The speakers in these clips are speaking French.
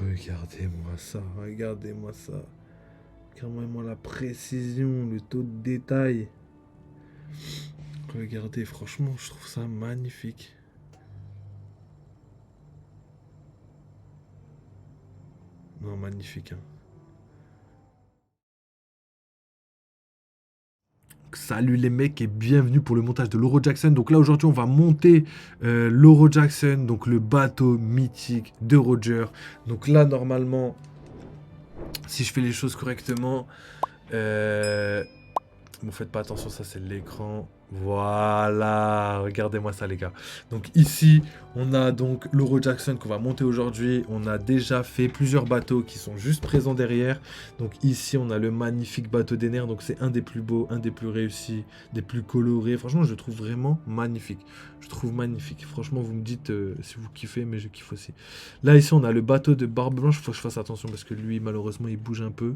Regardez-moi ça, regardez-moi ça. Regardez-moi la précision, le taux de détail. Regardez, franchement, je trouve ça magnifique. Non, magnifique, hein. Salut les mecs et bienvenue pour le montage de l'Euro Jackson. Donc là aujourd'hui on va monter l'Euro Jackson, donc le bateau mythique de Roger. Donc là normalement, si je fais les choses correctement, bon, faites pas attention, ça c'est l'écran. Voilà, regardez-moi ça les gars. Donc ici, on a donc l'Euro Jackson qu'on va monter aujourd'hui. On a déjà fait plusieurs bateaux qui sont juste présents derrière. Donc ici, on a le magnifique bateau d'Ener. Donc c'est un des plus beaux, un des plus réussis, des plus colorés. Franchement, je le trouve vraiment magnifique. Je trouve magnifique. Franchement, vous me dites si vous kiffez, mais je kiffe aussi. Là, ici, on a le bateau de Barbe Blanche. Il faut que je fasse attention parce que lui, malheureusement, il bouge un peu.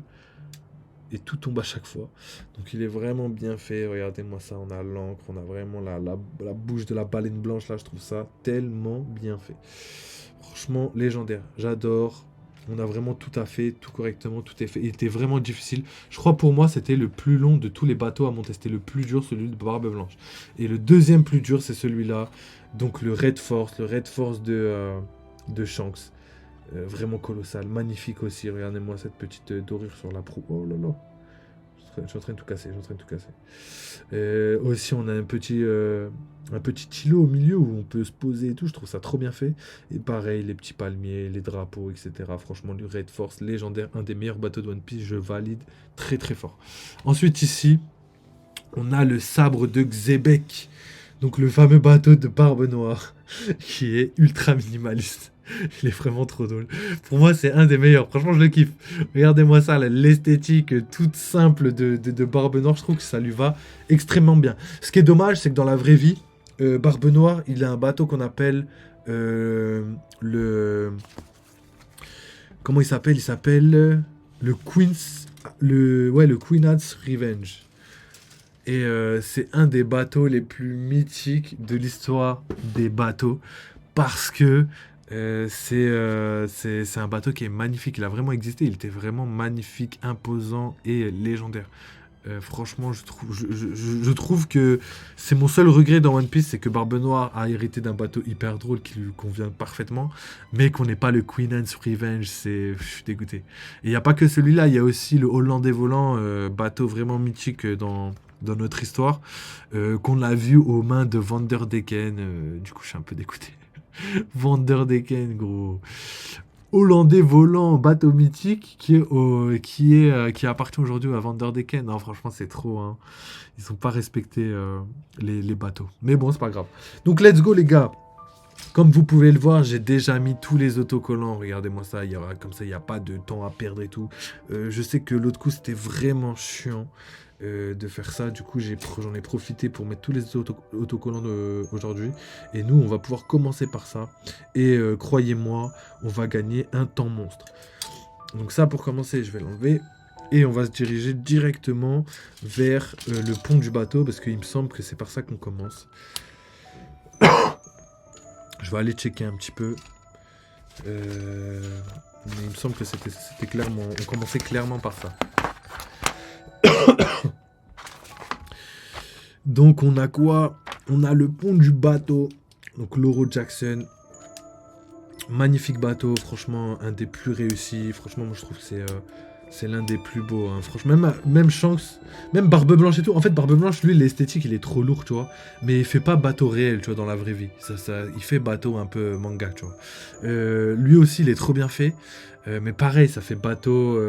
Et tout tombe à chaque fois. Donc il est vraiment bien fait. Regardez-moi ça, on a l'encre, on a vraiment la bouche de la baleine blanche là. Je trouve ça tellement bien fait. Franchement, légendaire. J'adore. On a vraiment tout à fait, tout correctement, tout est fait. Il était vraiment difficile. Je crois pour moi, c'était le plus long de tous les bateaux à monter. C'était le plus dur, celui de Barbe Blanche. Et le deuxième plus dur, c'est celui-là. Donc le Red Force de Shanks. Vraiment colossal, magnifique aussi. Regardez-moi cette petite dorure sur la proue. Oh là là. Je suis en train de tout casser, je suis en train de tout casser. Aussi, on a un petit îlot au milieu où on peut se poser et tout. Je trouve ça trop bien fait. Et pareil, les petits palmiers, les drapeaux, etc. Franchement, le Red Force, légendaire, un des meilleurs bateaux de One Piece. Je valide très très fort. Ensuite, ici, on a le sabre de Xebec. Donc, le fameux bateau de Barbe Noire qui est ultra minimaliste. Il est vraiment trop drôle. Pour moi, c'est un des meilleurs. Franchement, je le kiffe. Regardez-moi ça, l'esthétique toute simple de Barbe Noire. Je trouve que ça lui va extrêmement bien. Ce qui est dommage, c'est que dans la vraie vie, Barbe Noire, il a un bateau qu'on appelle le... Comment il s'appelle? Il s'appelle le Queen's... le Queen Anne's Revenge. Et c'est un des bateaux les plus mythiques de l'histoire des bateaux. Parce que c'est un bateau qui est magnifique. Il a vraiment existé. Il était vraiment magnifique, imposant et légendaire. Franchement, je trouve que c'est mon seul regret dans One Piece, c'est que Barbe Noire a hérité d'un bateau hyper drôle qui lui convient parfaitement, mais qu'on n'ait pas le Queen Anne's Revenge. Je suis dégoûté. Et il n'y a pas que celui-là, il y a aussi le Hollandais volant, bateau vraiment mythique dans notre histoire, qu'on a vu aux mains de Vanderdecken. Du coup, je suis un peu dégoûté. Vanderdecken, gros. Hollandais volant, bateau mythique qui appartient aujourd'hui à Vanderdecken. Non, franchement, c'est trop. Hein. Ils n'ont pas respecté les bateaux. Mais bon, c'est pas grave. Donc, let's go, les gars. Comme vous pouvez le voir, j'ai déjà mis tous les autocollants. Regardez-moi ça. Comme ça, il n'y a pas de temps à perdre et tout. Je sais que l'autre coup, c'était vraiment chiant de faire ça. Du coup, j'en ai profité pour mettre tous les autocollants aujourd'hui. Et nous, on va pouvoir commencer par ça. Et croyez-moi, on va gagner un temps monstre. Donc ça, pour commencer, je vais l'enlever. Et on va se diriger directement vers le pont du bateau. Parce qu'il me semble que c'est par ça qu'on commence. Je vais aller checker un petit peu. Mais il me semble que c'était clairement... On commençait clairement par ça. Donc on a quoi? On a le pont du bateau. Donc l'Euro Jackson. Magnifique bateau. Franchement, un des plus réussis. Franchement, moi je trouve que c'est l'un des plus beaux. Hein. Franchement, même Shanks, même Barbe Blanche et tout. En fait, Barbe Blanche, lui, l'esthétique, il est trop lourd, tu vois. Mais il fait pas bateau réel, tu vois, dans la vraie vie. Il fait bateau un peu manga, tu vois. Lui aussi, il est trop bien fait. Mais pareil, ça fait bateau...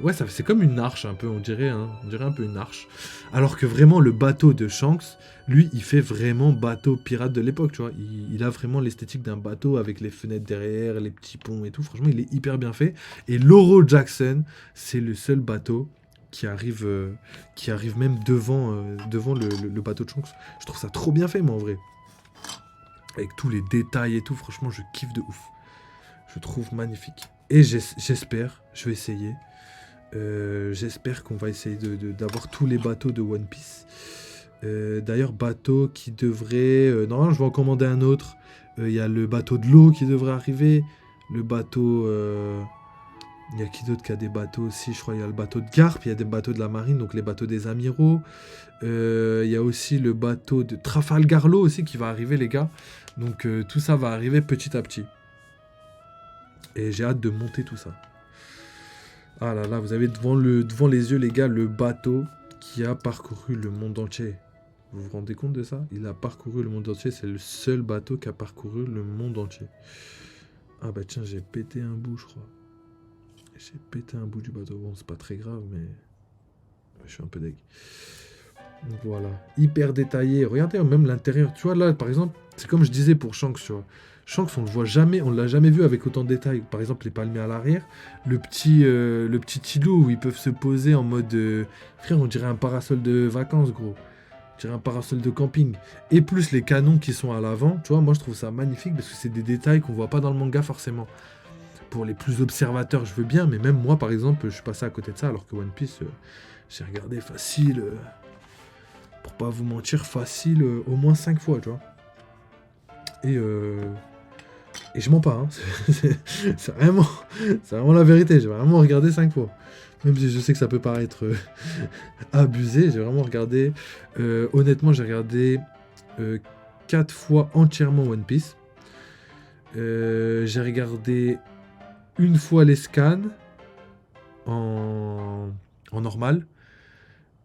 Ouais, c'est comme une arche, un peu, on dirait un peu une arche. Alors que vraiment, le bateau de Shanks, lui, il fait vraiment bateau pirate de l'époque, tu vois. Il a vraiment l'esthétique d'un bateau avec les fenêtres derrière, les petits ponts et tout. Franchement, il est hyper bien fait. Et l'Euro Jackson, c'est le seul bateau qui arrive même devant le bateau de Shanks. Je trouve ça trop bien fait, moi, en vrai. Avec tous les détails et tout, franchement, je kiffe de ouf. Je trouve magnifique. Et j'espère, je vais essayer. J'espère qu'on va essayer d'avoir tous les bateaux de One Piece. D'ailleurs, bateau qui devrait... non, je vais en commander un autre. Il y a le bateau de l'eau qui devrait arriver. Le bateau... Il y a qui d'autre qui a des bateaux aussi? Je crois qu'il y a le bateau de Garp, il y a des bateaux de la marine, donc les bateaux des amiraux. Il y a aussi le bateau de Trafalgarlo aussi qui va arriver, les gars. Donc tout ça va arriver petit à petit. Et j'ai hâte de monter tout ça. Ah là là, vous avez devant les yeux, les gars, le bateau qui a parcouru le monde entier. Vous vous rendez compte de ça? Il a parcouru le monde entier. C'est le seul bateau qui a parcouru le monde entier. Ah bah tiens, j'ai pété un bout, je crois. J'ai pété un bout du bateau. Bon, c'est pas très grave, mais je suis un peu deg. Donc voilà, hyper détaillé. Regardez même l'intérieur. Tu vois là, par exemple, c'est comme je disais pour Shanks, tu vois. Shanks, on le voit jamais, on l'a jamais vu avec autant de détails. Par exemple, les palmiers à l'arrière, le petit îlot où ils peuvent se poser en mode, frère, on dirait un parasol de vacances, gros. On dirait un parasol de camping. Et plus les canons qui sont à l'avant, tu vois, moi je trouve ça magnifique parce que c'est des détails qu'on voit pas dans le manga forcément. Pour les plus observateurs, je veux bien, mais même moi, par exemple, je suis passé à côté de ça, alors que One Piece, j'ai regardé facile, pour pas vous mentir, facile, au moins 5 fois, tu vois. Et je mens pas, hein. C'est vraiment la vérité. J'ai vraiment regardé 5 fois. Même si je sais que ça peut paraître abusé, j'ai vraiment regardé. Honnêtement, j'ai regardé 4 fois entièrement One Piece. J'ai regardé une fois les scans en normal.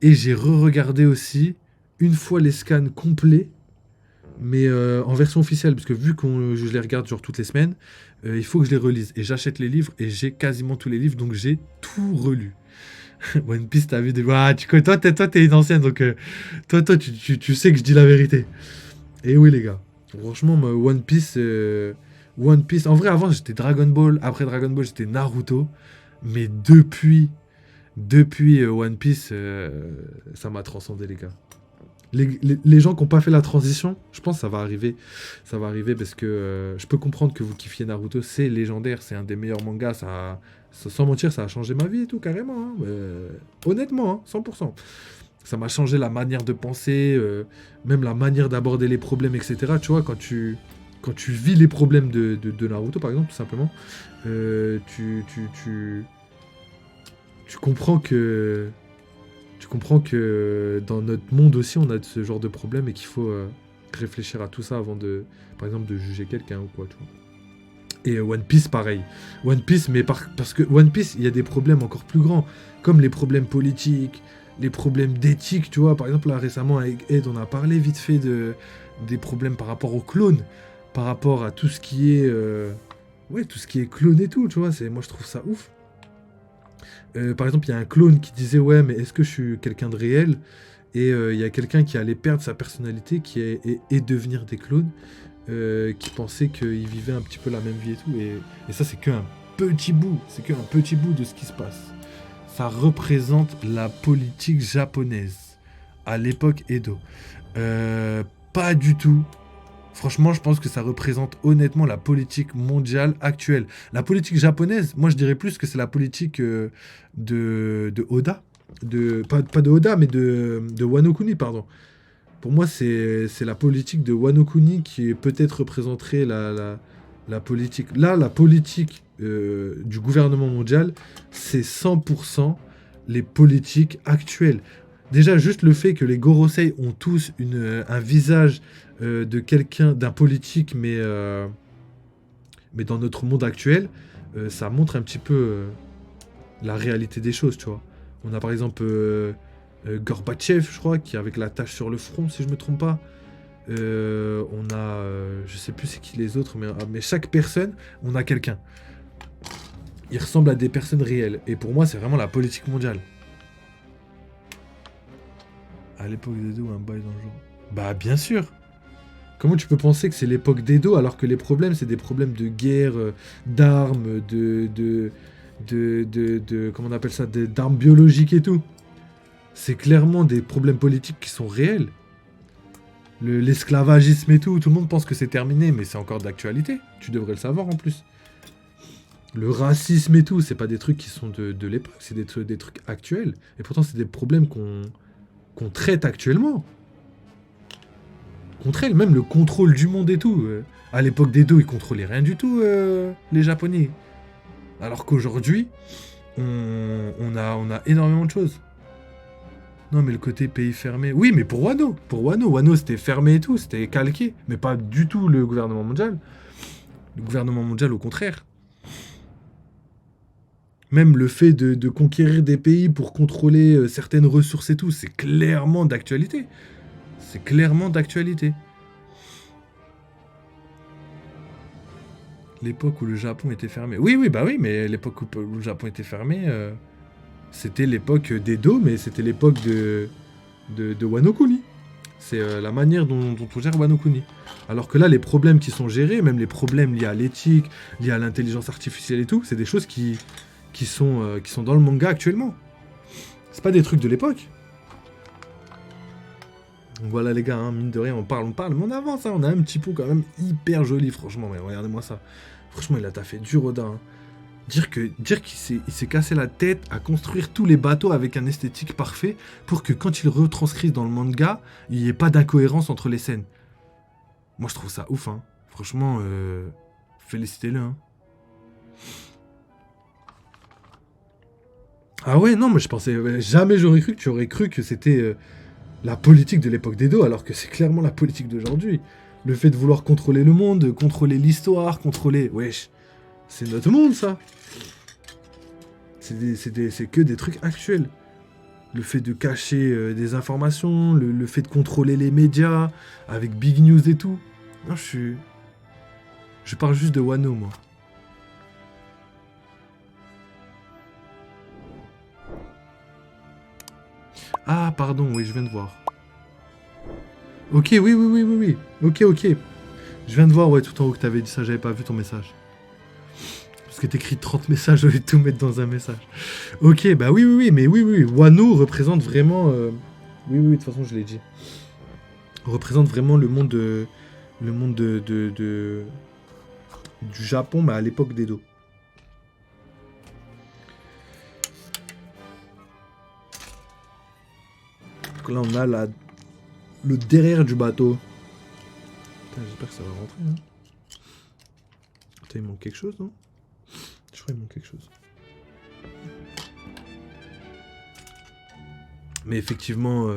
Et j'ai re-regardé aussi une fois les scans complets. Mais en version officielle, parce que vu que je les regarde genre toutes les semaines, il faut que je les relise. Et j'achète les livres, et j'ai quasiment tous les livres, donc j'ai tout relu. One Piece, t'as vu des... Ah, toi, t'es une ancienne, donc toi, tu sais que je dis la vérité. Et oui, les gars. Franchement, One Piece, en vrai, avant, j'étais Dragon Ball. Après Dragon Ball, j'étais Naruto. Mais depuis One Piece, ça m'a transcendé, les gars. Les gens qui n'ont pas fait la transition, je pense que ça va arriver. Ça va arriver parce que je peux comprendre que vous kiffiez Naruto. C'est légendaire, c'est un des meilleurs mangas. Sans mentir, ça a changé ma vie et tout, carrément. Hein. Honnêtement, hein, 100%. Ça m'a changé la manière de penser, même la manière d'aborder les problèmes, etc. Tu vois, quand tu vis les problèmes de Naruto, par exemple, tout simplement, tu comprends que... Tu comprends que dans notre monde aussi, on a ce genre de problème et qu'il faut réfléchir à tout ça avant de, par exemple, de juger quelqu'un ou quoi, tu vois. Et One Piece, pareil. One Piece, mais parce que One Piece, il y a des problèmes encore plus grands, comme les problèmes politiques, les problèmes d'éthique, tu vois. Par exemple, là, récemment, avec Ed, on a parlé vite fait des problèmes par rapport aux clones, par rapport à tout ce qui est... tout ce qui est clone et tout, tu vois. Moi, je trouve ça ouf. Par exemple, il y a un clone qui disait ouais, mais est-ce que je suis quelqu'un de réel? Et il y a quelqu'un qui allait perdre sa personnalité et devenir des clones, qui pensait qu'il vivait un petit peu la même vie et tout. Et ça, c'est qu'un petit bout. C'est qu'un petit bout de ce qui se passe. Ça représente la politique japonaise à l'époque Edo. Pas du tout. Franchement, je pense que ça représente honnêtement la politique mondiale actuelle. La politique japonaise, moi je dirais plus que c'est la politique de Oda. Pas de Oda, mais de Wano Kuni, pardon. Pour moi, c'est la politique de Wano Kuni qui peut-être représenterait la politique. Là, la politique du gouvernement mondial, c'est 100% les politiques actuelles. Déjà, juste le fait que les Gorosei ont tous un visage de quelqu'un, d'un politique, mais dans notre monde actuel, ça montre un petit peu la réalité des choses, tu vois. On a par exemple Gorbatchev, je crois, qui est avec la tache sur le front, si je me trompe pas. On a, je sais plus c'est qui les autres, mais chaque personne, on a quelqu'un. Ils ressemblent à des personnes réelles. Et pour moi, c'est vraiment la politique mondiale. À l'époque d'Edo, un bail dans le genre. Bah, bien sûr. Comment tu peux penser que c'est l'époque d'Edo alors que les problèmes, c'est des problèmes de guerre, d'armes, comment on appelle ça, d'armes biologiques et tout. C'est clairement des problèmes politiques qui sont réels. L'esclavagisme et tout, tout le monde pense que c'est terminé, mais c'est encore d'actualité. Tu devrais le savoir en plus. Le racisme et tout, c'est pas des trucs qui sont de l'époque, c'est des trucs actuels. Et pourtant, c'est des problèmes qu'on traite actuellement. Qu'on traite, même le contrôle du monde et tout. À l'époque d'Edo, ils contrôlaient rien du tout, les Japonais. Alors qu'aujourd'hui, on a énormément de choses. Non, mais le côté pays fermé. Oui, mais pour Wano. Pour Wano. Wano, c'était fermé et tout. C'était calqué. Mais pas du tout le gouvernement mondial. Le gouvernement mondial, au contraire. Même le fait de conquérir des pays pour contrôler certaines ressources et tout, c'est clairement d'actualité. C'est clairement d'actualité. L'époque où le Japon était fermé. Oui, oui, bah oui, mais l'époque où le Japon était fermé, c'était l'époque d'Edo, mais c'était l'époque de Wano Kuni. C'est la manière dont on gère Wano Kuni. Alors que là, les problèmes qui sont gérés, même les problèmes liés à l'éthique, liés à l'intelligence artificielle et tout, c'est des choses qui sont dans le manga actuellement. C'est pas des trucs de l'époque. Donc voilà les gars, hein, mine de rien, on parle, mais on avance, hein, on a un petit pot quand même hyper joli, franchement, mais regardez-moi ça. Franchement, il a taffé dur Oda. Hein. Dire qu'il s'est cassé la tête à construire tous les bateaux avec un esthétique parfait pour que quand il retranscrise dans le manga, il n'y ait pas d'incohérence entre les scènes. Moi, je trouve ça ouf, hein. Franchement, félicitez-le, hein. Ah ouais, non, mais je pensais jamais j'aurais cru que tu aurais cru que c'était la politique de l'époque d'Edo, alors que c'est clairement la politique d'aujourd'hui. Le fait de vouloir contrôler le monde, contrôler l'histoire, contrôler... Wesh, c'est notre monde, ça. C'est que des trucs actuels. Le fait de cacher des informations, le fait de contrôler les médias, avec Big News et tout. Non, je parle juste de Wano, moi. Ah, pardon, oui, je viens de voir. Ok, oui. Ok. Je viens de voir, ouais, tout en haut que t'avais dit ça, j'avais pas vu ton message. Parce que t'écris 30 messages au lieu de tout mettre dans un message. Ok, bah oui, mais oui. Wano représente vraiment... Oui, de toute façon, je l'ai dit. Représente vraiment le monde du Japon, mais à l'époque d'Edo. Donc là, on a le derrière du bateau. Putain, j'espère que ça va rentrer. Hein. Putain, il manque quelque chose, non? Je crois qu'il manque quelque chose. Mais effectivement,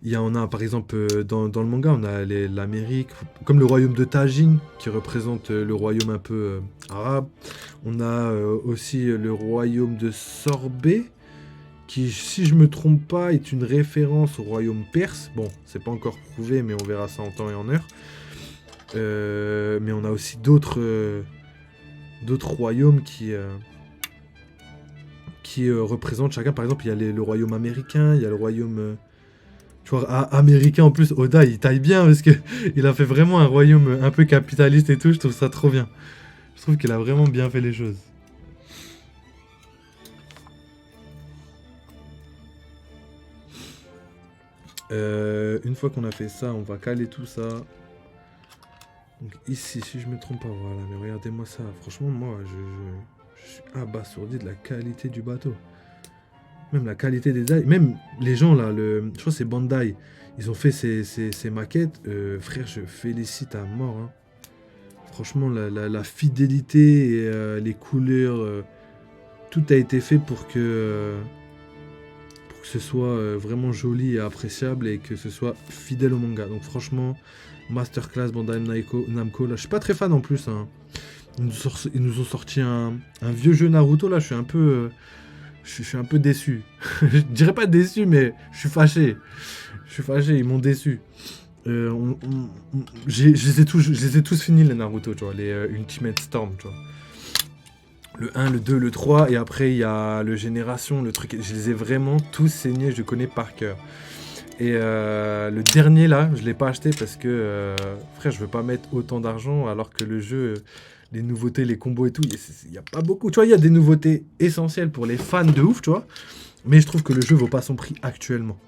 on a par exemple dans le manga, on a l'Amérique, comme le royaume de Tajin, qui représente le royaume un peu arabe. On a aussi le royaume de Sorbet, qui, si je me trompe pas, est une référence au royaume perse. Bon, c'est pas encore prouvé, mais on verra ça en temps et en heure. Mais on a aussi d'autres royaumes qui représentent chacun. Par exemple, il y a le royaume américain, il y a le royaume... tu vois, américain en plus, Oda, il taille bien, parce que il a fait vraiment un royaume un peu capitaliste et tout, je trouve ça trop bien. Je trouve qu'il a vraiment bien fait les choses. Une fois qu'on a fait ça, on va caler tout ça. Donc ici, si je me trompe pas, voilà, mais regardez-moi ça. Franchement, moi, je suis abasourdi de la qualité du bateau. Même la qualité des ailes. Même les gens, là, je crois que c'est Bandai, ils ont fait ces maquettes. Frère, je félicite à mort. Hein. Franchement, la fidélité et les couleurs, tout a été fait pour que ce soit vraiment joli et appréciable et que ce soit fidèle au manga. Donc franchement, masterclass Bandai Namco. Là, je suis pas très fan en plus. Hein. Ils nous ont sorti un vieux jeu Naruto. Là, je suis un peu déçu. Je dirais pas déçu, mais je suis fâché. Ils m'ont déçu. Je les ai tous finis les Naruto, tu vois, les Ultimate Storm, tu vois. Le 1, le 2, le 3, et après il y a le Génération, le truc. Je les ai vraiment tous saignés, je connais par cœur. Et le dernier là, je l'ai pas acheté parce que, frère, je veux pas mettre autant d'argent alors que le jeu, les nouveautés, les combos et tout, il y a pas beaucoup. Tu vois, il y a des nouveautés essentielles pour les fans de ouf, tu vois. Mais je trouve que le jeu vaut pas son prix actuellement.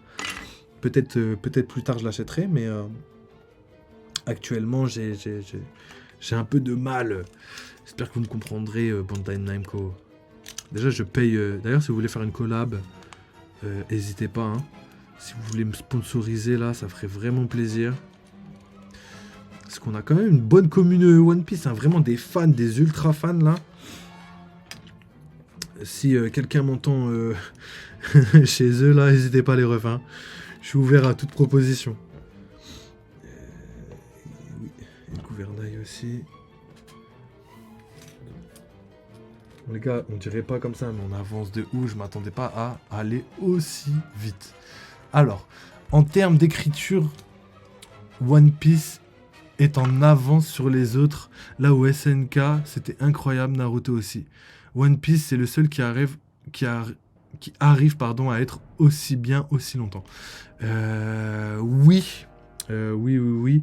Peut-être plus tard je l'achèterai, mais actuellement j'ai un peu de mal. J'espère que vous me comprendrez, Bandai Namco. Déjà, je paye... D'ailleurs, si vous voulez faire une collab, n'hésitez pas. Hein. Si vous voulez me sponsoriser, là, ça ferait vraiment plaisir. Parce qu'on a quand même une bonne commune One Piece. Hein. Vraiment des fans, des ultra fans, là. Si quelqu'un m'entend chez eux, là, n'hésitez pas à les refs. Hein. Je suis ouvert à toute proposition. Oui, et le gouvernail aussi. Bon, les gars, on dirait pas comme ça, mais on avance de ouf. Je m'attendais pas à aller aussi vite. Alors, en termes d'écriture, One Piece est en avance sur les autres. Là où SNK, c'était incroyable, Naruto aussi. One Piece, c'est le seul qui arrive pardon, à être aussi bien, aussi longtemps. Oui. Oui.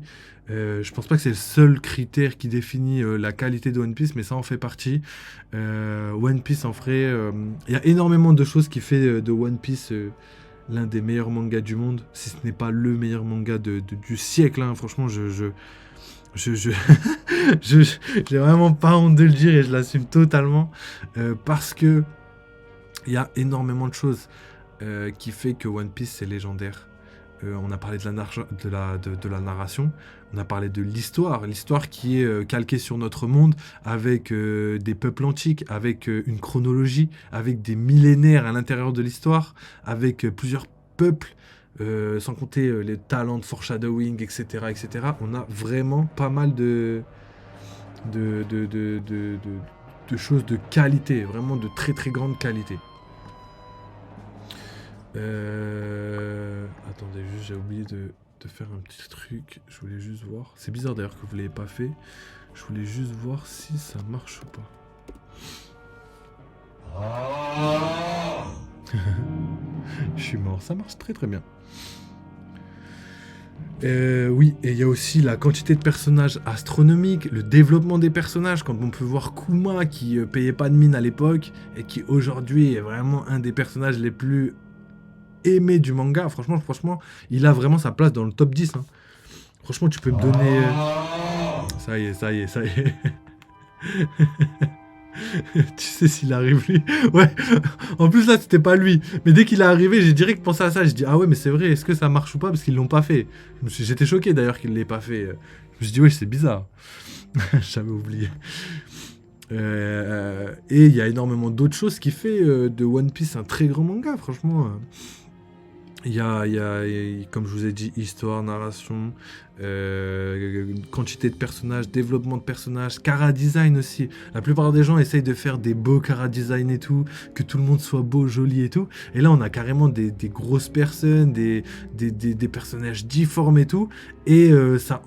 Je pense pas que c'est le seul critère qui définit la qualité de One Piece, mais ça en fait partie. One Piece en ferait... Il y a énormément de choses qui fait de One Piece l'un des meilleurs mangas du monde, si ce n'est pas le meilleur manga du siècle. Hein. Franchement, je j'ai vraiment pas honte de le dire et je l'assume totalement parce que il y a énormément de choses qui fait que One Piece c'est légendaire. On a parlé de la narration, on a parlé de l'histoire qui est calquée sur notre monde avec des peuples antiques, avec une chronologie, avec des millénaires à l'intérieur de l'histoire, avec plusieurs peuples, sans compter les talents de foreshadowing, etc. On a vraiment pas mal de choses de qualité, vraiment de très très grande qualité. Attendez, juste j'ai oublié de faire un petit truc. Je voulais juste voir. C'est bizarre d'ailleurs que vous l'ayez pas fait. Je voulais juste voir si ça marche ou pas. Je suis mort. Ça marche très très bien. Oui, et il y a aussi la quantité de personnages astronomiques, le développement des personnages, quand on peut voir Kuma qui payait pas de mine à l'époque et qui aujourd'hui est vraiment un des personnages les plus aimés du manga. Franchement, il a vraiment sa place dans le top 10. Hein. Franchement, tu peux me donner... Ça y est. Tu sais s'il arrive lui. Ouais. En plus là c'était pas lui. Mais dès qu'il est arrivé, j'ai direct pensé à ça. J'ai dit ah ouais mais c'est vrai. Est-ce que ça marche ou pas parce qu'ils l'ont pas fait. J'étais choqué d'ailleurs qu'ils l'aient pas fait. Je me suis dit ouais c'est bizarre. J'avais oublié. Et il y a énormément d'autres choses qui fait de One Piece un très grand manga. Franchement. Il y a, comme je vous ai dit, histoire, narration, quantité de personnages, développement de personnages, chara design aussi. La plupart des gens essayent de faire des beaux chara design et tout, que tout le monde soit beau, joli et tout. Et là, on a carrément des grosses personnes, des personnages difformes et tout. Et ça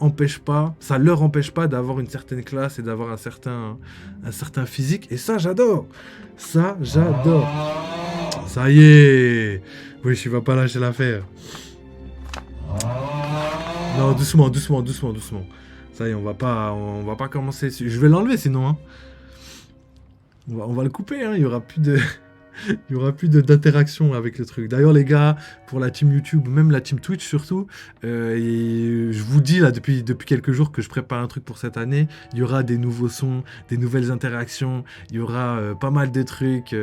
leur empêche pas d'avoir une certaine classe et d'avoir un certain physique. Et ça, j'adore. Ça y est. Oui, je vais pas lâcher l'affaire. Non, doucement. Ça y est, on va pas commencer. Je vais l'enlever sinon. Hein. On va le couper. Hein. Il y aura plus d'interaction avec le truc. D'ailleurs, les gars, pour la team YouTube, même la team Twitch surtout, et je vous dis là depuis quelques jours que je prépare un truc pour cette année. Il y aura des nouveaux sons, des nouvelles interactions. Il y aura pas mal de trucs.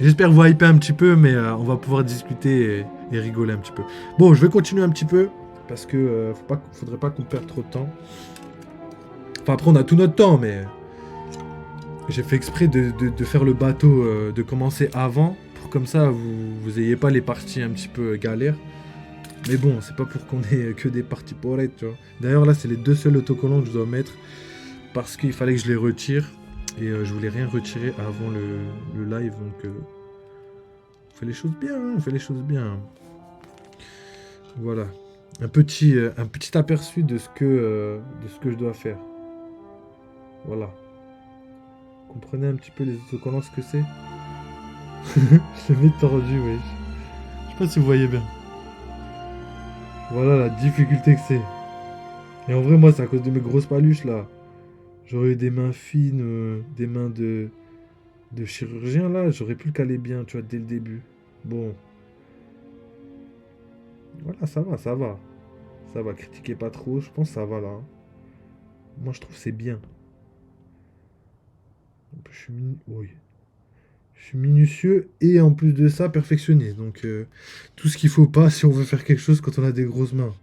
J'espère vous hyper un petit peu, mais on va pouvoir discuter et rigoler un petit peu. Bon, je vais continuer un petit peu parce que faudrait pas qu'on perde trop de temps. Enfin, après, on a tout notre temps, mais. J'ai fait exprès de faire le bateau, de commencer avant, pour comme ça vous ayez pas les parties un petit peu galères. Mais bon, c'est pas pour qu'on ait que des parties pourrettes, tu vois. D'ailleurs là, c'est les deux seuls autocollants que je dois mettre, parce qu'il fallait que je les retire, et je voulais rien retirer avant le live, donc on fait les choses bien. Voilà. Un petit aperçu de ce que je dois faire. Voilà. Comprenez un petit peu les autocollants, ce que c'est. Je l'ai mis tordu, oui. Je sais pas si vous voyez bien. Voilà la difficulté que c'est. Et en vrai, moi, c'est à cause de mes grosses paluches, là. J'aurais eu des mains fines, des mains de chirurgien, là. J'aurais pu le caler bien, tu vois, dès le début. Bon. Voilà, ça va. Ça va, critiquez pas trop. Je pense que ça va, là. Hein. Moi, je trouve que c'est bien. Oui. Je suis minutieux et en plus de ça, perfectionné. Donc, tout ce qu'il faut pas si on veut faire quelque chose quand on a des grosses mains.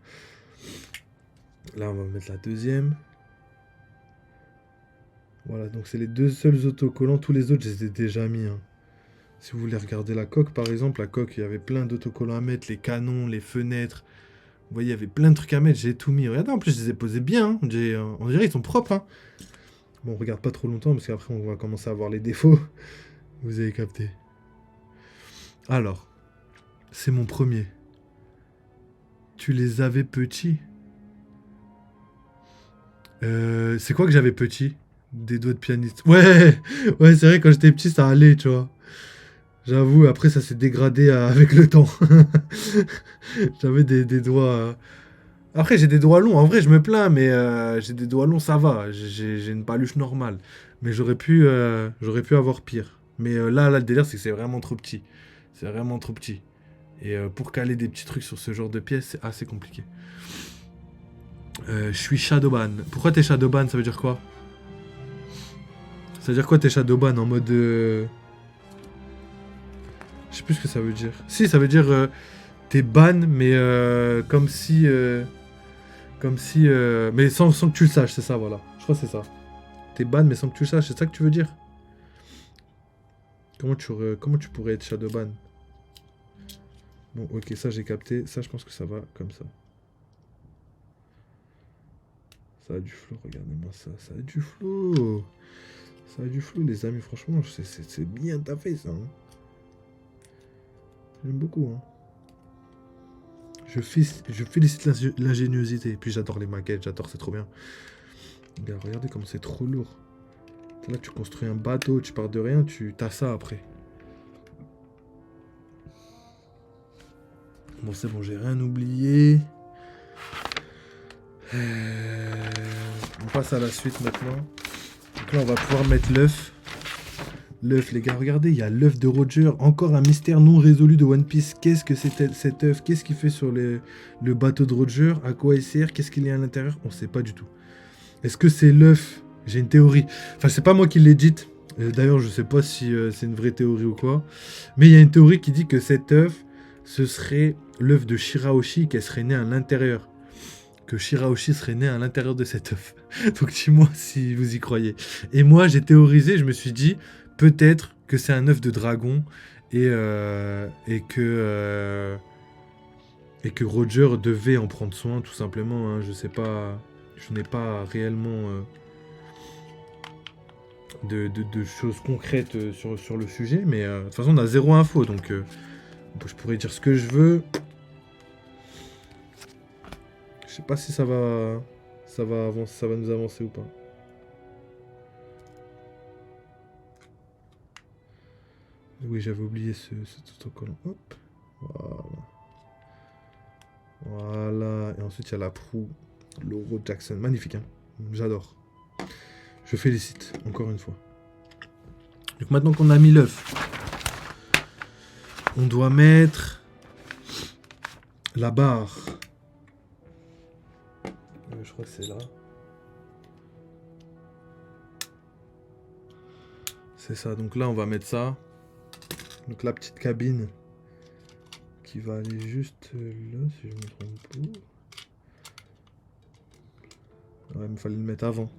Là, on va mettre la deuxième. Voilà, donc c'est les deux seuls autocollants. Tous les autres, je les ai déjà mis, hein. Si vous voulez regarder la coque, par exemple, la coque, il y avait plein d'autocollants à mettre, les canons, les fenêtres. Vous voyez, il y avait plein de trucs à mettre, j'ai tout mis. Regardez, en plus, je les ai posés bien, hein. On dirait ils sont propres, hein. Bon, on regarde pas trop longtemps, parce qu'après, on va commencer à voir les défauts. Vous avez capté. Alors, c'est mon premier. Tu les avais petits. C'est quoi que j'avais petit? Des doigts de pianiste. Ouais, ouais, c'est vrai, quand j'étais petit, ça allait, tu vois. J'avoue, après, ça s'est dégradé avec le temps. J'avais des doigts. Après, j'ai des doigts longs. En vrai, je me plains, mais j'ai des doigts longs, ça va. J'ai une paluche normale. Mais j'aurais pu avoir pire. Mais là, le délire, c'est que c'est vraiment trop petit. C'est vraiment trop petit. Et pour caler des petits trucs sur ce genre de pièces, c'est assez compliqué. Je suis Shadowban. Pourquoi t'es Shadowban? Ça veut dire quoi? Ça veut dire quoi t'es Shadowban en mode... Je sais plus ce que ça veut dire. Si, ça veut dire t'es ban, mais comme si... comme si... mais sans que tu le saches, c'est ça, voilà. Je crois que c'est ça. T'es ban, mais sans que tu le saches, c'est ça que tu veux dire? Comment tu pourrais être Shadowban? Bon, ok, ça j'ai capté. Ça, je pense que ça va comme ça. Ça a du flow, regardez-moi ça. Ça a du flow. Ça a du flow, les amis. Franchement, c'est bien taffé, ça, hein. J'aime beaucoup, hein. Je félicite l'ingéniosité. Et puis j'adore les maquettes, j'adore, c'est trop bien. Regarde, regardez comme c'est trop lourd. Là, tu construis un bateau, tu pars de rien, tu as ça après. Bon, c'est bon, j'ai rien oublié. On passe à la suite maintenant. Donc là, on va pouvoir mettre l'œuf. L'œuf, les gars, regardez, il y a l'œuf de Roger. Encore un mystère non résolu de One Piece. Qu'est-ce que c'était cet œuf? Qu'est-ce qu'il fait sur le bateau de Roger? À quoi il sert? Qu'est-ce qu'il y a à l'intérieur? On sait pas du tout. Est-ce que c'est l'œuf? J'ai une théorie. Enfin, c'est pas moi qui l'ai dite. D'ailleurs, je sais pas si c'est une vraie théorie ou quoi. Mais il y a une théorie qui dit que cet œuf, ce serait l'œuf de Shirahoshi qui serait né à l'intérieur. Que Shirahoshi serait né à l'intérieur de cet œuf. Donc dis-moi si vous y croyez. Et moi, j'ai théorisé, je me suis dit, peut-être que c'est un œuf de dragon et que Roger devait en prendre soin, tout simplement. Hein. Je sais pas, je n'ai pas réellement de choses concrètes sur le sujet, mais de toute façon, on a zéro info, donc je pourrais dire ce que je veux. Je sais pas si ça va avancer, ça va nous avancer ou pas. Oui, j'avais oublié cet autocollant. Hop. Voilà. Voilà. Et ensuite, il y a la proue. L'Oro Jackson. Magnifique, hein. J'adore. Je félicite, encore une fois. Donc maintenant qu'on a mis l'œuf, on doit mettre la barre. Je crois que c'est là. C'est ça. Donc là, on va mettre ça. Donc la petite cabine qui va aller juste là, si je me trompe pas. Ouais, mais fallait le mettre avant.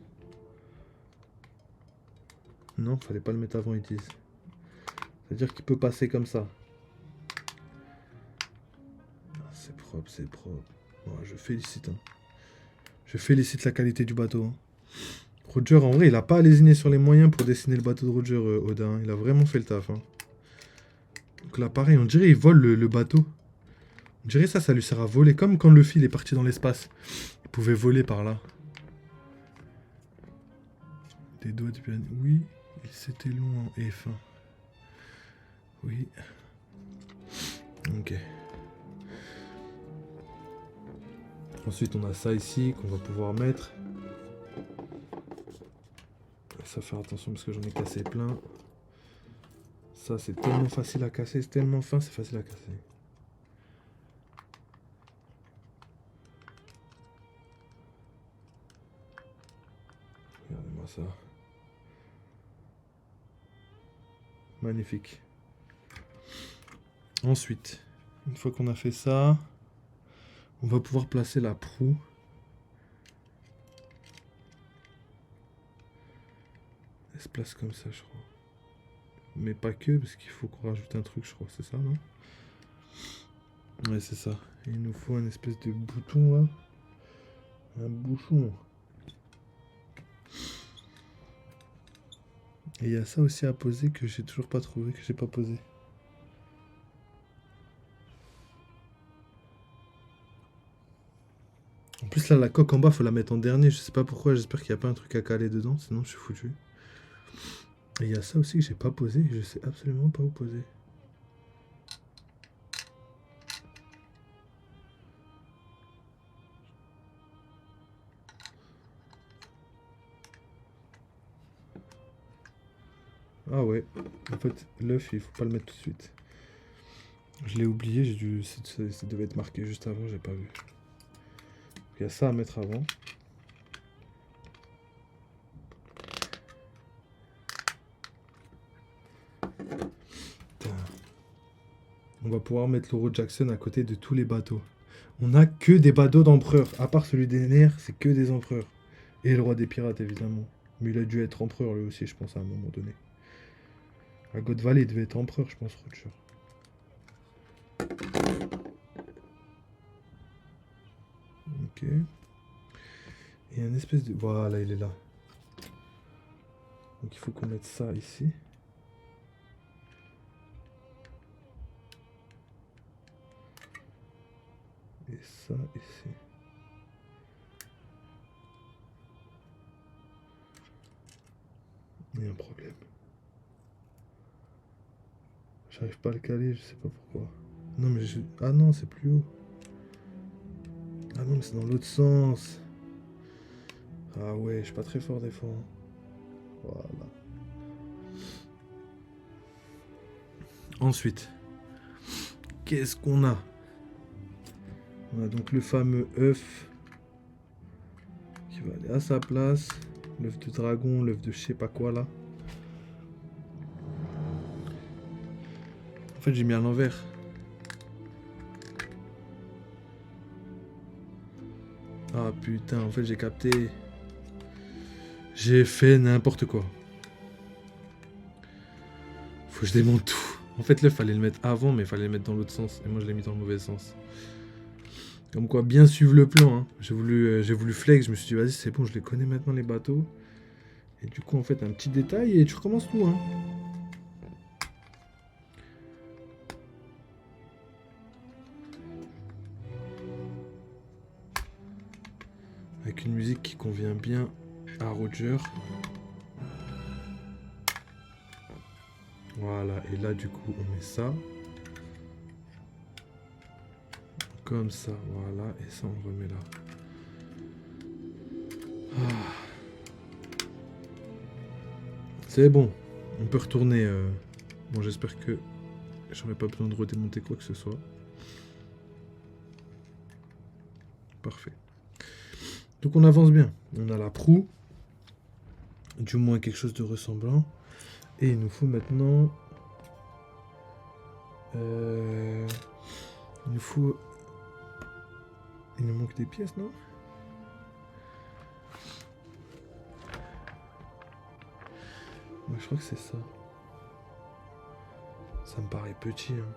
Non, fallait pas le mettre avant, ils disent. C'est-à-dire qu'il peut passer comme ça. C'est propre, c'est propre. Ouais, je félicite. Hein. Je félicite la qualité du bateau. Hein. Roger, en vrai, il a pas lésiné sur les moyens pour dessiner le bateau de Roger, Oda. Hein. Il a vraiment fait le taf. Hein. Donc là, pareil, on dirait il vole le bateau. On dirait ça lui sert à voler. Comme quand le fil est parti dans l'espace. Il pouvait voler par là. Des doigts de piano. Oui, c'était long en F1. Oui. Ok. Ensuite, on a ça ici qu'on va pouvoir mettre. Ça, faire attention parce que j'en ai cassé plein. Ça, c'est tellement facile à casser. C'est tellement fin, c'est facile à casser. Regardez-moi ça. Magnifique. Ensuite, une fois qu'on a fait ça, on va pouvoir placer la proue. Elle se place comme ça, je crois. Mais pas que, parce qu'il faut qu'on rajoute un truc, je crois. C'est ça, non? Ouais, c'est ça. Et il nous faut un espèce de bouton, là. Un bouchon. Et il y a ça aussi à poser que j'ai toujours pas trouvé, que j'ai pas posé. En plus, là, la coque en bas, faut la mettre en dernier. Je sais pas pourquoi, j'espère qu'il n'y a pas un truc à caler dedans, sinon je suis foutu. Et il y a ça aussi que j'ai pas posé, je sais absolument pas où poser. Ah ouais, en fait, l'œuf, il faut pas le mettre tout de suite. Je l'ai oublié, j'ai dû... ça devait être marqué juste avant, j'ai pas vu. Il y a ça à mettre avant. Putain. On va pouvoir mettre l'Euro Jackson à côté de tous les bateaux. On a que des bateaux d'empereur. À part celui des nerfs, c'est que des empereurs. Et le roi des pirates, évidemment. Mais il a dû être empereur lui aussi, je pense, à un moment donné. À God Valley, il devait être empereur, je pense, Roger. Ok. Et un espèce de... Voilà, il est là. Donc il faut qu'on mette ça ici. Et ça ici. Il y a un problème. J'arrive pas à le caler, je sais pas pourquoi. Non mais je... Ah non, c'est plus haut. Ah non, mais c'est dans l'autre sens. Ah ouais, je suis pas très fort des fois. Voilà. Ensuite, qu'est-ce qu'on a? On a donc le fameux œuf qui va aller à sa place. L'œuf de dragon, l'œuf de je sais pas quoi là. En fait, j'ai mis à l'envers. Ah putain, en fait, j'ai capté. J'ai fait n'importe quoi. Faut que je démonte tout. En fait, l'œuf, fallait le mettre avant, mais il fallait le mettre dans l'autre sens. Et moi, je l'ai mis dans le mauvais sens. Comme quoi, bien suivre le plan. Hein. J'ai voulu flex. Je me suis dit, vas-y, c'est bon, je les connais maintenant, les bateaux. Et du coup, en fait, un petit détail et tu recommences tout. Hein. Avec une musique qui convient bien à Roger. Voilà, et là, du coup, on met ça. Comme ça, voilà. Et ça, on remet là. Ah. C'est bon. On peut retourner. Bon, j'espère que j'aurai pas besoin de redémonter quoi que ce soit. Parfait. Donc on avance bien. On a la proue. Du moins quelque chose de ressemblant. Et il nous faut maintenant... Il nous faut... Il nous manque des pièces, non? Ouais, je crois que c'est ça. Ça me paraît petit, hein.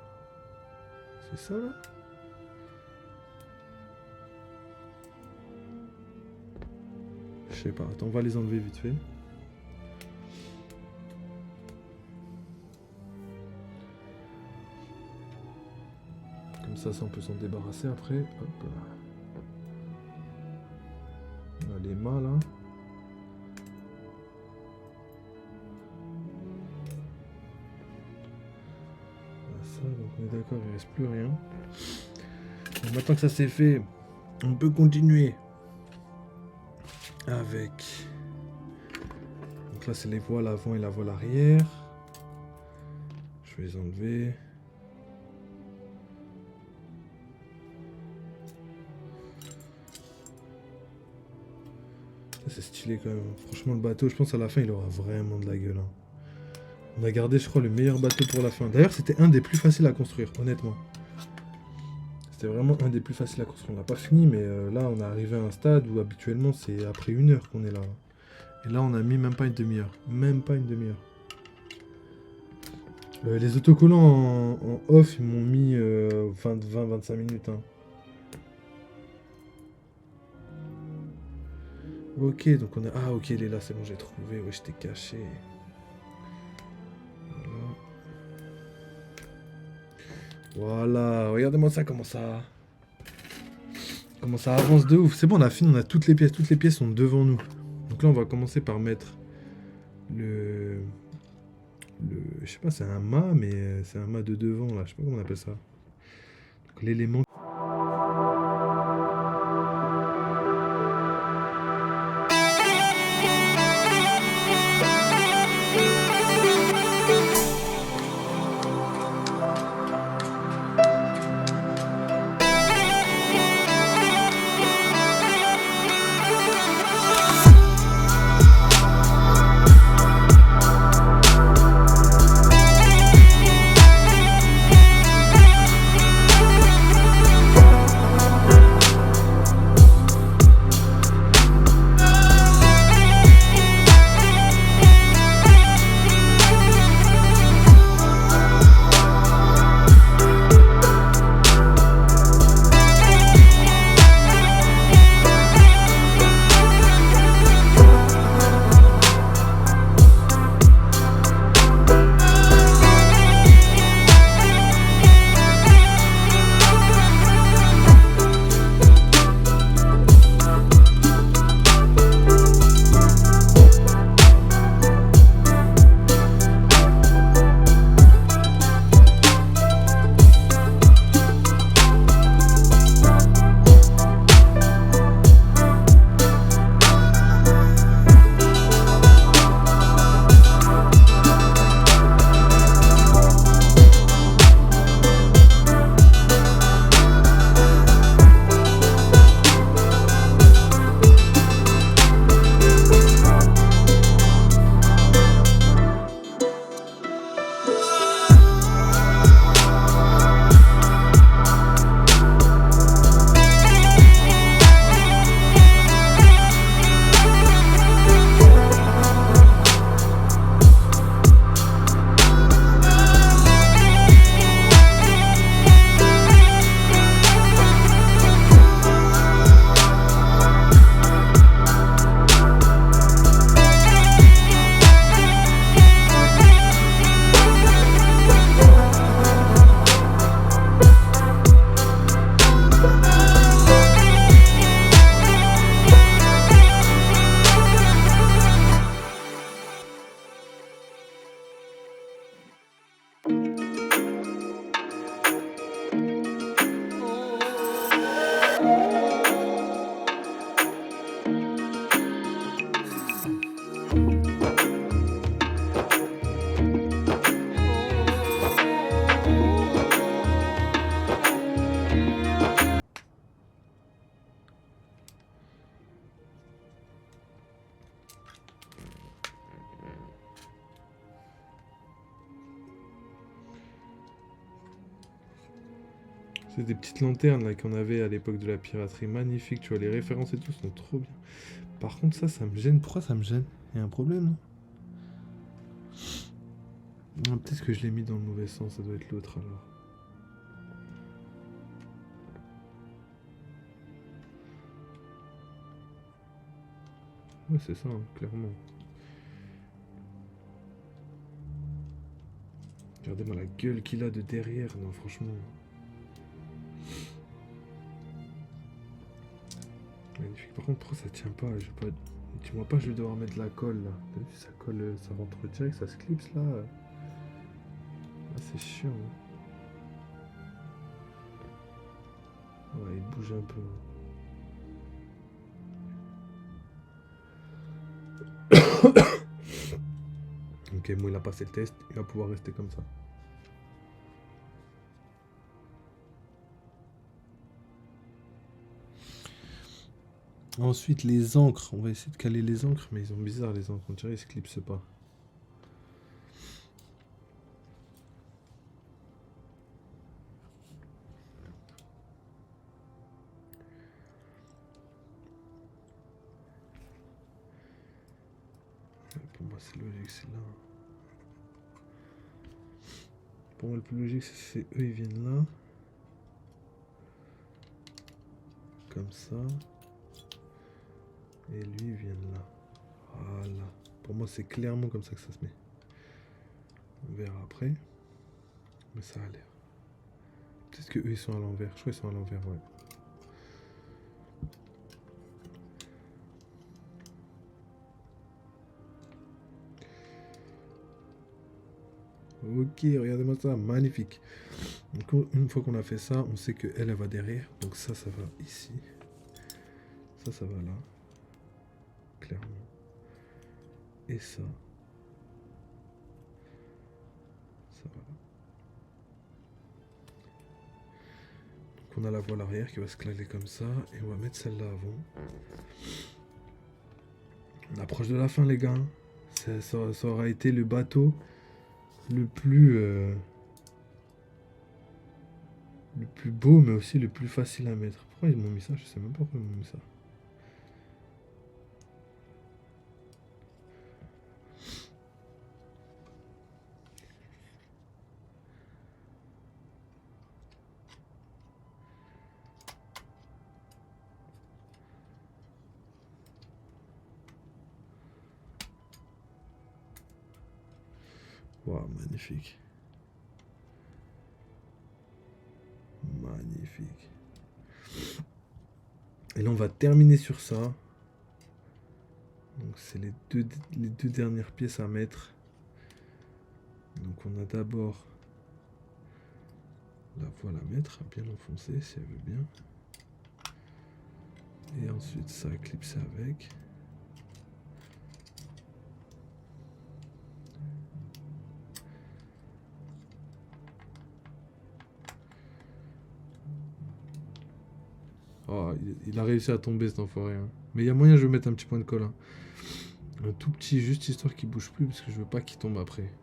C'est ça, là? Je sais pas. Attends, on va les enlever vite fait. Comme ça, on peut s'en débarrasser après. Hop. On a les mâts, là. Donc on est d'accord, il reste plus rien. Donc maintenant que ça c'est fait, on peut continuer avec... Donc là c'est les voiles avant et la voile arrière. Je vais les enlever. C'est stylé quand même. Franchement le bateau, je pense à la fin il aura vraiment de la gueule. Hein. On a gardé, je crois, le meilleur bateau pour la fin. D'ailleurs, c'était un des plus faciles à construire, honnêtement. C'était vraiment un des plus faciles à construire. On n'a pas fini, mais là, on est arrivé à un stade où habituellement, c'est après 1 heure qu'on est là. Et là, on a mis même pas une demi-heure. Même pas une demi-heure. Les autocollants en off, ils m'ont mis 20-25 minutes. Hein. Ok, donc on est... Ah, ok, il est là, c'est bon, j'ai trouvé. Ouais, je t'ai caché. Voilà, regardez-moi ça, comment ça... Comment ça avance de ouf. C'est bon, on a fini, on a toutes les pièces. Toutes les pièces sont devant nous. Donc là, on va commencer par mettre le... Je sais pas, c'est un mât, mais c'est un mât de devant, là. Je sais pas comment on appelle ça. Donc l'élément... C'est des petites lanternes là qu'on avait à l'époque de la piraterie. Magnifique, tu vois, les références et tout sont trop bien. Par contre, ça me gêne. Pourquoi ça me gêne? Il y a un problème, non? Ah, peut-être que je l'ai mis dans le mauvais sens, ça doit être l'autre alors. Ouais, c'est ça, hein, clairement. Regardez-moi la gueule qu'il a de derrière, non, franchement. Magnifique. Par contre, pourquoi ça tient pas? Je vais pas... Dis-moi pas, je vais devoir mettre de la colle là. T'as vu, ça colle, ça rentre direct, ça se clipse là. Ah, c'est chiant. Hein. Ouais, il bouge un peu. Ok, moi il a passé le test, il va pouvoir rester comme ça. Ensuite, les encres. On va essayer de caler les encres, mais ils sont bizarres les encres. On dirait qu'ils se clipsent pas. Pour moi, c'est logique, c'est là. Pour moi, le plus logique, c'est eux, ils viennent là. Comme ça. Et lui, il vient là. Voilà. Pour moi, c'est clairement comme ça que ça se met. On verra après. Mais ça a l'air. Peut-être que eux, ils sont à l'envers. Je crois qu'ils sont à l'envers, ouais. Ok, regardez-moi ça, magnifique. Donc, une fois qu'on a fait ça, on sait qu'elle, elle va derrière. Donc ça va ici. Ça va là. Clairement. Et ça va là. Donc on a la voile arrière qui va se claler comme ça. Et on va mettre celle-là avant. On approche de la fin, les gars. Ça aura été le bateau le plus beau, mais aussi le plus facile à mettre. Pourquoi ils m'ont mis ça? Je sais même pas pourquoi ils m'ont mis ça. Waouh, magnifique. Magnifique. Et là, on va terminer sur ça. Donc, c'est les deux dernières pièces à mettre. Donc, on a d'abord la voile à mettre, à bien enfoncer si elle veut bien. Et ensuite, ça à clipser avec. Oh, il a réussi à tomber cet enfoiré. Hein. Mais il y a moyen, je vais mettre un petit point de colle. Hein. Un tout petit, juste histoire qu'il bouge plus, parce que je veux pas qu'il tombe après.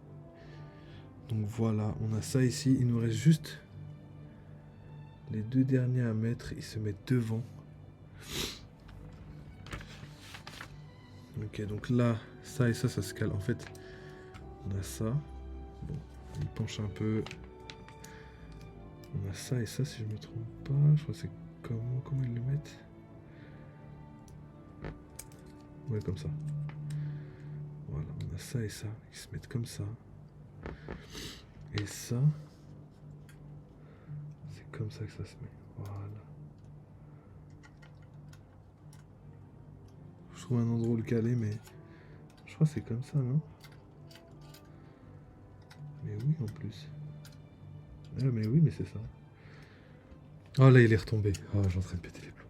Donc voilà, on a ça ici. Il nous reste juste les deux derniers à mettre. Ils se mettent devant. Ok, donc là, ça et ça se cale. En fait, on a ça. Bon, il penche un peu. On a ça et ça, si je me trompe pas. Je crois que c'est comment ils le mettent. Ouais, comme ça. Voilà, on a ça et ça qui se mettent comme ça. Et ça, c'est comme ça que ça se met. Voilà. Je trouve un endroit où le caler, mais je crois que c'est comme ça, non? Mais oui, en plus. Ah, mais oui, mais c'est ça. Oh là, il est retombé. Oh, j'ai en train de péter les plombs.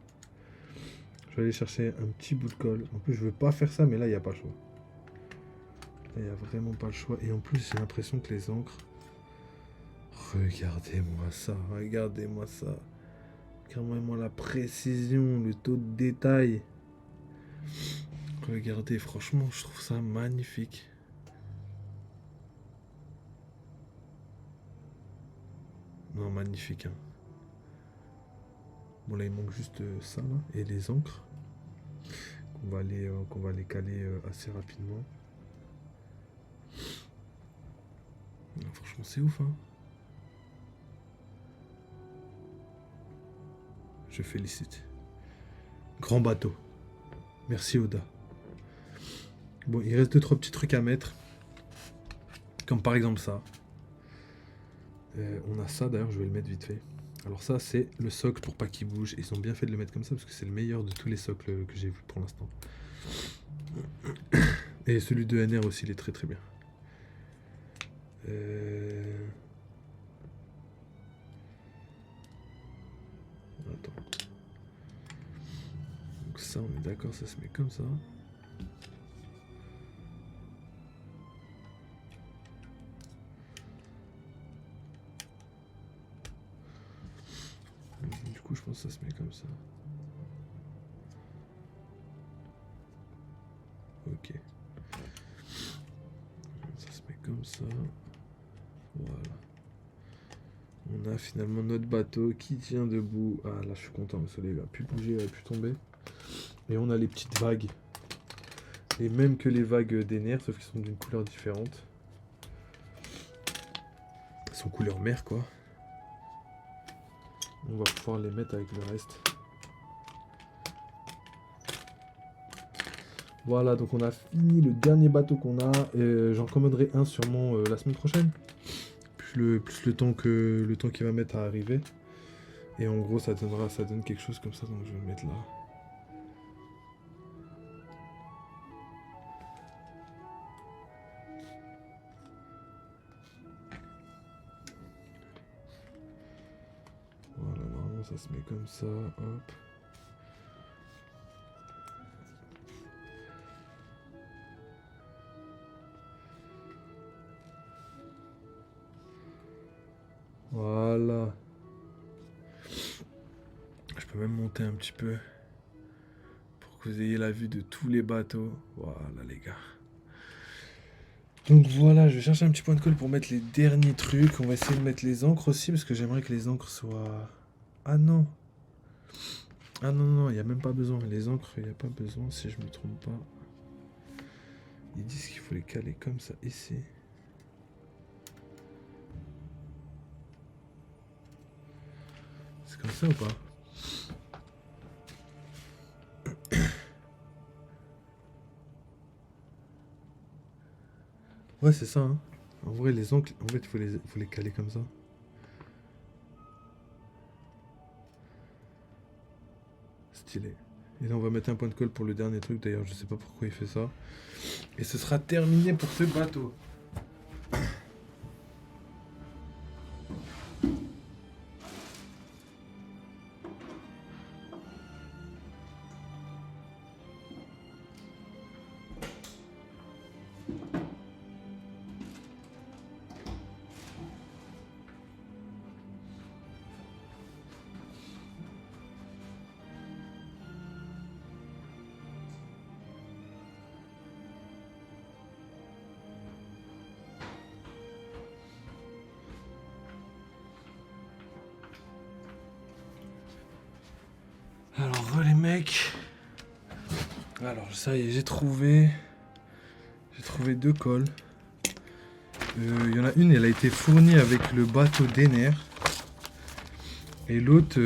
Je vais aller chercher un petit bout de colle. En plus, je veux pas faire ça, mais là, il n'y a pas le choix. Là, il n'y a vraiment pas le choix. Et en plus, j'ai l'impression que les encres... Regardez-moi ça, regardez-moi ça. Regardez-moi la précision, le taux de détail. Regardez, franchement, je trouve ça magnifique. Non, magnifique. Hein. Bon, là, il manque juste ça, là, et les encres. Qu'on va les caler assez rapidement. Non, franchement, c'est ouf, hein. Je félicite. Grand bateau. Merci, Oda. Bon, il reste 2-3 petits trucs à mettre. Comme par exemple ça. On a ça, d'ailleurs, je vais le mettre vite fait. Alors ça, c'est le socle pour pas qu'il bouge. Ils ont bien fait de le mettre comme ça parce que c'est le meilleur de tous les socles que j'ai vu pour l'instant. Et celui de NR aussi, il est très très bien. Attends. Donc ça, on est d'accord, ça se met comme ça. Du coup, je pense que ça se met comme ça. Ok. Ça se met comme ça. Voilà. On a finalement notre bateau qui tient debout. Ah là, je suis content. Le soleil va plus bouger, il va plus tomber. Et on a les petites vagues. les mêmes que les vagues des nerfs, sauf qu'ils sont d'une couleur différente. Ils sont couleur mer, quoi. On va pouvoir les mettre avec le reste. Voilà, donc on a fini le dernier bateau qu'on a. J'en commanderai un sûrement la semaine prochaine. Plus le temps qu'il va mettre à arriver. Et en gros, ça donne quelque chose comme ça, donc je vais le mettre là. Voilà, normalement ça se met comme ça, hop. Voilà. Je peux même monter un petit peu pour que vous ayez la vue de tous les bateaux. Voilà les gars. Donc voilà, je vais chercher un petit point de colle pour mettre les derniers trucs. On va essayer de mettre les encres aussi parce que j'aimerais que les encres soient... Ah non. Ah non, non, il n'y a même pas besoin. Les encres, il n'y a pas besoin si je me trompe pas. Ils disent qu'il faut les caler comme ça ici. C'est comme ça ou pas? Ouais, c'est ça. Hein. En vrai, les encres, en fait, il faut les caler comme ça. Stylé. Et là, on va mettre un point de colle pour le dernier truc. D'ailleurs, je sais pas pourquoi il fait ça. Et ce sera terminé pour ce bateau. Alors, les mecs. Alors, ça y est, j'ai trouvé 2 cols. Il y en a une, elle a été fournie avec le bateau d'Ener. Et l'autre...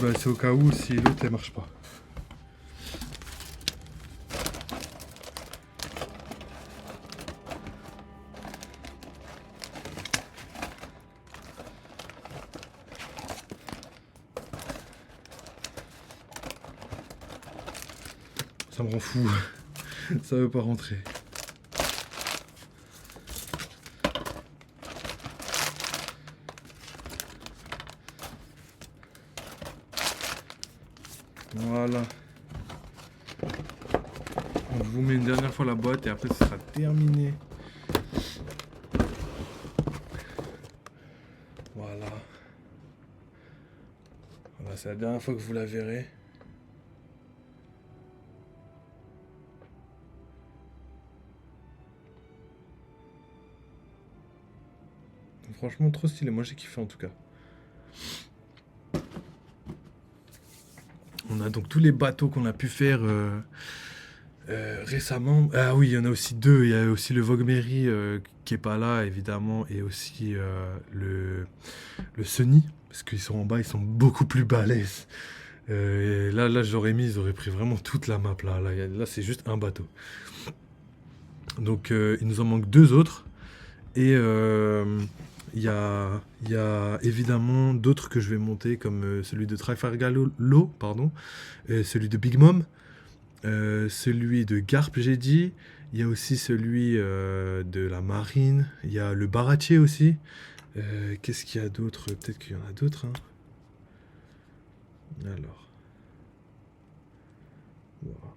bah, c'est au cas où si l'autre elle marche pas. Ça me rend fou. Ça veut pas rentrer. Voilà. On vous met une dernière fois la boîte et après ce sera terminé. Voilà. Voilà, c'est la dernière fois que vous la verrez. Franchement, trop stylé. Moi, j'ai kiffé en tout cas. On a donc tous les bateaux qu'on a pu faire récemment. Ah oui, il y en a aussi 2. Il y a aussi le Vogue Mary qui est pas là, évidemment, et aussi le Sunny, parce qu'ils sont en bas, ils sont beaucoup plus balèzes. Et là, j'aurais mis, ils auraient pris vraiment toute la map là. Là, c'est juste un bateau. Donc, il nous en manque 2 autres. Et il y a évidemment d'autres que je vais monter, comme celui de Trafalgar Law, pardon, celui de Big Mom, celui de Garp, j'ai dit. Il y a aussi celui de la Marine. Il y a le Baratier aussi. Qu'est-ce qu'il y a d'autre? Peut-être qu'il y en a d'autres. Hein. Alors. Voilà.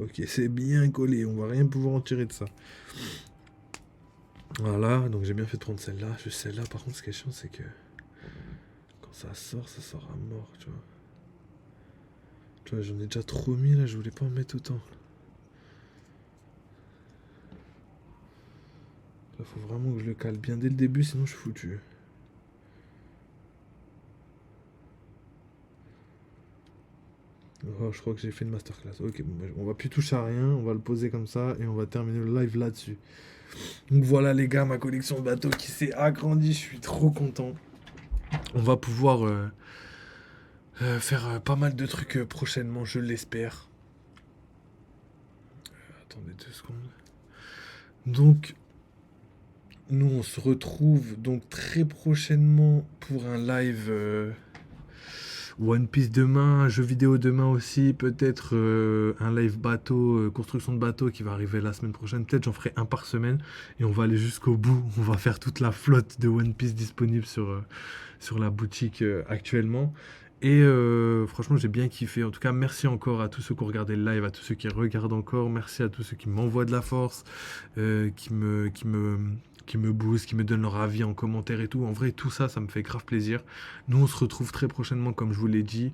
Ok, c'est bien collé. On va rien pouvoir en tirer de ça. Voilà, donc j'ai bien fait de prendre celle-là. Juste celle-là, par contre, ce qui est chiant, c'est que quand ça sort à mort, tu vois. Tu vois, j'en ai déjà trop mis là, je voulais pas en mettre autant. Là, faut vraiment que je le cale bien dès le début, sinon je suis foutu. Oh, je crois que j'ai fait une masterclass. Ok, bon, bah, on va plus toucher à rien, on va le poser comme ça et on va terminer le live là-dessus. Donc voilà les gars, ma collection de bateaux qui s'est agrandie, je suis trop content. On va pouvoir faire pas mal de trucs prochainement, je l'espère. Attendez 2 secondes. Donc, nous on se retrouve donc très prochainement pour un live One Piece demain, un jeu vidéo demain aussi, peut-être un live bateau, construction de bateau qui va arriver la semaine prochaine. Peut-être j'en ferai un par semaine et on va aller jusqu'au bout. On va faire toute la flotte de One Piece disponible sur la boutique actuellement. Et franchement, j'ai bien kiffé. En tout cas, merci encore à tous ceux qui ont regardé le live, à tous ceux qui regardent encore. Merci à tous ceux qui m'envoient de la force, qui me boostent, qui me donnent leur avis en commentaire et tout. En vrai, tout ça, ça me fait grave plaisir. Nous, on se retrouve très prochainement, comme je vous l'ai dit.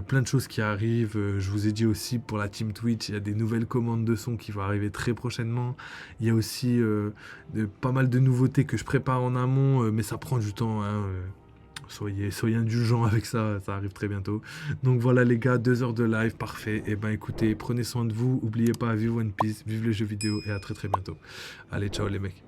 Plein de choses qui arrivent. Je vous ai dit aussi pour la team Twitch, il y a des nouvelles commandes de son qui vont arriver très prochainement. Il y a aussi pas mal de nouveautés que je prépare en amont, mais ça prend du temps, hein. Soyez indulgents avec ça, ça arrive très bientôt. Donc voilà les gars, 2 heures de live, parfait. Et ben écoutez, prenez soin de vous, oubliez pas, vive One Piece, vive les jeux vidéo et à très très bientôt. Allez, ciao les mecs.